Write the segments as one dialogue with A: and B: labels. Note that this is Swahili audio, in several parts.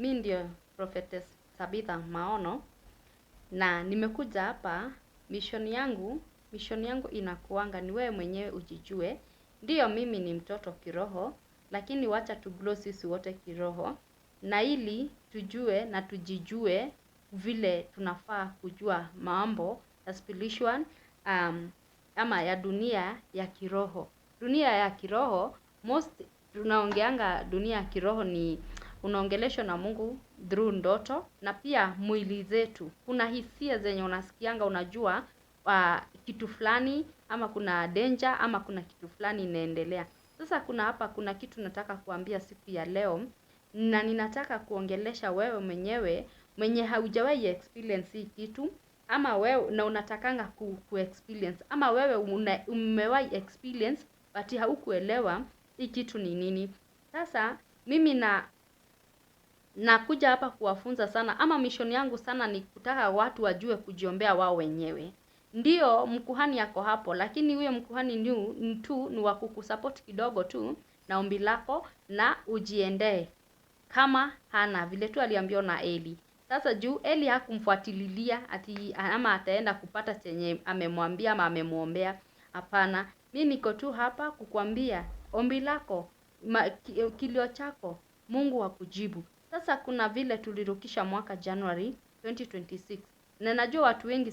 A: Mi ndio Prophetess Tabitha Maono, na nimekuja hapa. Mission yangu inakuanga ni wewe mwenyewe ujijue. Ndiyo, mimi ni mtoto kiroho, lakini wacha tu grow sisi wote kiroho, na ili tujue na tujijue vile tunafaa kujua mambo ya spiritual, ama ya dunia ya kiroho. Dunia ya kiroho, tunaongeanga dunia ya kiroho ni unaongeleshwa na Mungu through ndoto, na pia mwili zetu. Kuna hisia zenye unasikianga, unajua kitu fulani, ama kuna danger, ama kuna kitu fulani inaendelea. Sasa kuna kitu nataka kuambia siku ya leo, na ninataka kuongelesha wewe mwenyewe mwenye haujawahi experience hii kitu, ama wewe na unatakanga ku experience, ama wewe umewahi experience but haukuelewa hii kitu ni nini. Sasa mimi nakuja hapa kuwafunza sana, ama mission yangu sana ni kutaka watu wajue kujiombea wao wenyewe. Ndio mkuhani yako hapo, lakini huyo mkuhani ni wa kukusupport kidogo tu na ombi lako, na ujiendee kama hana vile tu aliambiwa na Eli. Sasa juu Eli hakumfuatililia ati ama ataenda kupata chenye amemwambia ama amemuombea. Hapana, mimi niko tu hapa kukuambia ombi lako, kilio chako, Mungu akujibu. Sasa kuna vile tulirukisha mwaka January 2026. Na najua watu wengi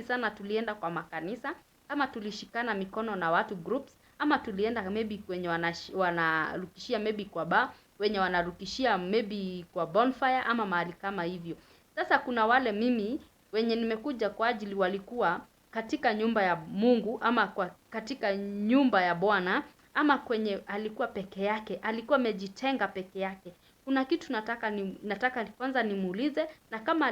A: sana tulienda kwa makanisa, ama tulishikana mikono na watu groups, ama tulienda maybe kwenye wanarukishia maybe kwa bar, wenye wanarukishia maybe kwa bonfire ama mahali kama hivyo. Sasa kuna wale mimi wenye nimekuja kwa ajili walikuwa katika nyumba ya Mungu, ama katika nyumba ya Bwana, ama kwenye alikuwa peke yake, alikuwa amejitenga peke yake. Kuna kitu nataka kwanza nimuulize, na kama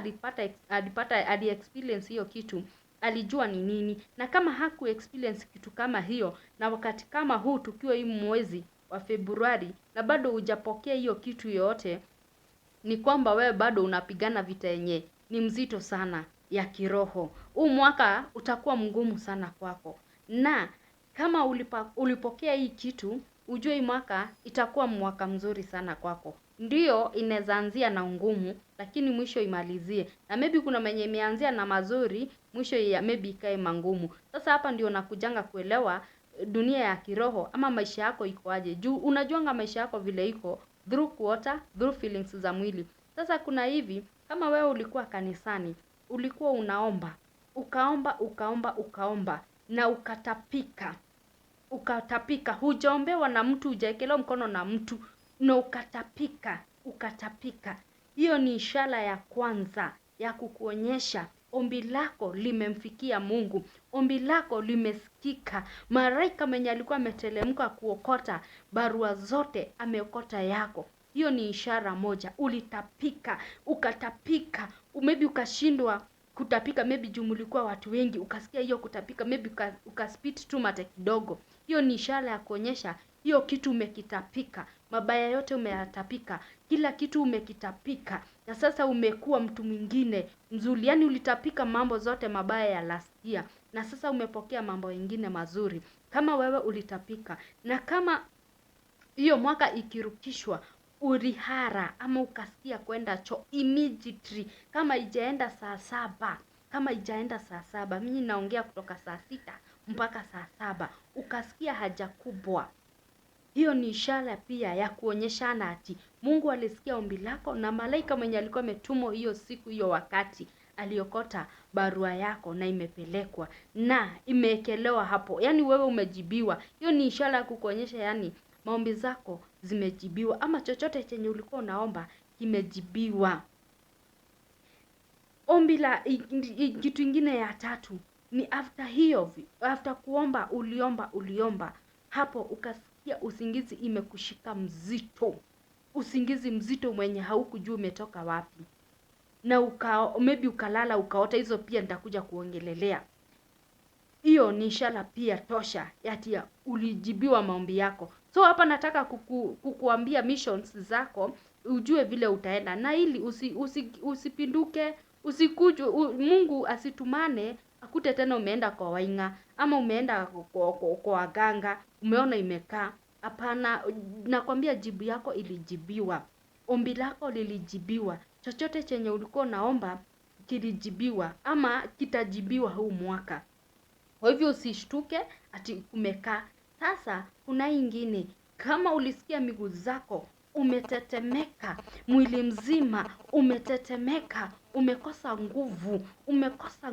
A: ali experience hiyo kitu, alijua ni nini, na kama haku experience kitu kama hiyo, na wakati kama huu tukiwa hii mwezi wa Februari na bado hujapokea hiyo kitu yote, ni kwamba wewe bado unapigana vita yenye ni mzito sana ya kiroho. Huu mwaka utakuwa mgumu sana kwako, na kama ulipokea hii kitu, ujue hii mwaka itakuwa mwaka mzuri sana kwako. Ndio inaweza anzia na ngumu, lakini mwisho imalizie. Na maybe kuna mwenye imeanzia na mazuri, mwisho ya maybe ikae mangumu. Sasa hapa ndio nakujanga kuelewa dunia ya kiroho, ama maisha yako iko aje. Juu unajuanga maisha yako vile iko through quarter, through feelings za mwili. Sasa kuna hivi, kama wewe ulikuwa kanisani, ulikuwa unaomba, ukaomba na ukatapika, hujaombewa na mtu, hujaekelewa mkono na mtu, na ukatapika. Hiyo ni ishara ya kwanza ya kukuonyesha ombi lako limemfikia Mungu, ombi lako limesikika. Malaika mwenye alikuwa ameteremka kuokota barua zote ameokota yako. Hiyo ni ishara moja. Ulitapika, ukatapika, maybe ukashindwa kutapika, maybe juu mlikuwa watu wengi, ukasikia hiyo kutapika, maybe ukaspit tu mate kidogo. Hiyo ni ishara ya kuonyesha hiyo kitu umekitapika. Mabaya yote umeyatapika, kila kitu umekitapika, na sasa umekuwa mtu mwingine mzuri. Yani ulitapika mambo zote mabaya ya last year, na sasa umepokea mambo mengine mazuri. Kama wewe ulitapika, na kama hiyo mwaka ikirukishwa ulihara ama ukasikia kwenda choo immediately, kama ijaenda saa saba, mimi naongea kutoka saa 6 mpaka saa 7, ukasikia haja kubwa, hiyo ni ishara pia ya kuonyeshana ati Mungu alisikia ombi lako, na malaika mwenye alikuwa ametumwa hiyo siku hiyo wakati aliokota barua yako na imepelekwa na imeekelewa hapo. Yani wewe umejibiwa. Hiyo ni ishara ya kukuonyesha yani maombi zako zimejibiwa, ama chochote chenye ulikuwa unaomba kimejibiwa. Ombi la kitu ingine ya tatu ni after kuomba uliomba hapo ukasikia usingizi imekushika mzito. Usingizi mzito mwenye haukujua umetoka wapi. Na maybe ukalala ukaota, hizo pia nitakuja kuongelelea. Hiyo ni ishara pia tosha ati ulijibiwa maombi yako. So hapa nataka kukuambia missions zako ujue vile utaenda, na ili usipinduke, usikuje Mungu asitumane akute tena umeenda kwa wainga, ama umeenda kwa waganga, umeona imekaa. Hapana, nakwambia jibu yako ilijibiwa. Ombi lako lilijibiwa. Chochote chenye ulikuwa unaomba kilijibiwa ama kitajibiwa huu mwaka. Kwa hivyo usishtuke ati umekaa. Sasa kuna ingine, kama ulisikia miguu zako umetetemeka, mwili mzima umetetemeka, umekosa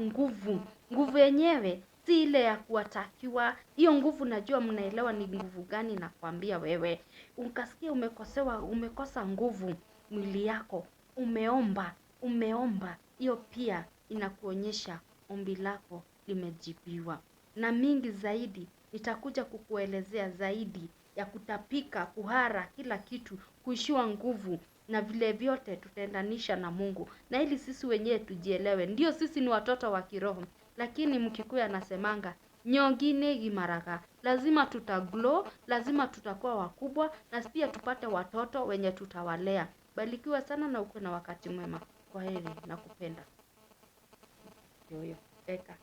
A: nguvu. Nguvu yenyewe si ile ya kuwatakiwa. Hiyo nguvu najua mnaelewa ni nguvu gani nakwambia wewe. Ukasikia umekosa nguvu mwili yako, umeomba. Hiyo pia inakuonyesha ombi lako limejibiwa. Na mingi zaidi nitakuja kukuelezea zaidi ya kutapika, kuhara, kila kitu, kuishiwa nguvu na vile vyote tutaendanisha na Mungu. Na ili sisi wenyewe tujielewe. Ndio sisi ni watoto wa kiroho, lakini Mkikuyu anasemanga nyongine gimaraga. Lazima tutaglow, lazima tutakuwa wakubwa na pia tupate watoto wenye tutawalea. Barikiwa sana na uko na wakati mwema. Kwaheri, nakupenda. Yoyo, weka.